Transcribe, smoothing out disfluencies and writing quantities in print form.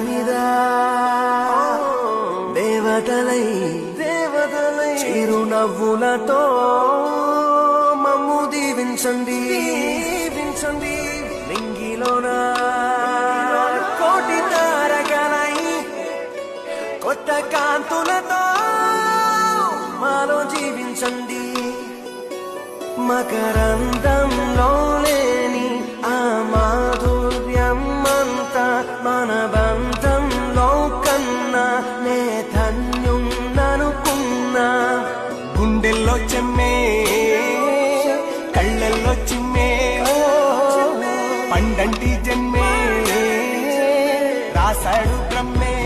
మీద దేవతలై చిరునవ్వులతో మమ్ము దీవించండి నింగిలోన కోటి తారకలై కొత్త కాంతులతో మాలో జీవించండి మకరందంలో లేని ఆ మాధుర్యం అంతా మన బంధంలో కన్నా నే ధన్యున్ననుకున్నా గుండెల్లో చెమ్మే కళ్ళల్లో చిమ్మే పండంటి జన్మే రాశాడు బ్రహ్మే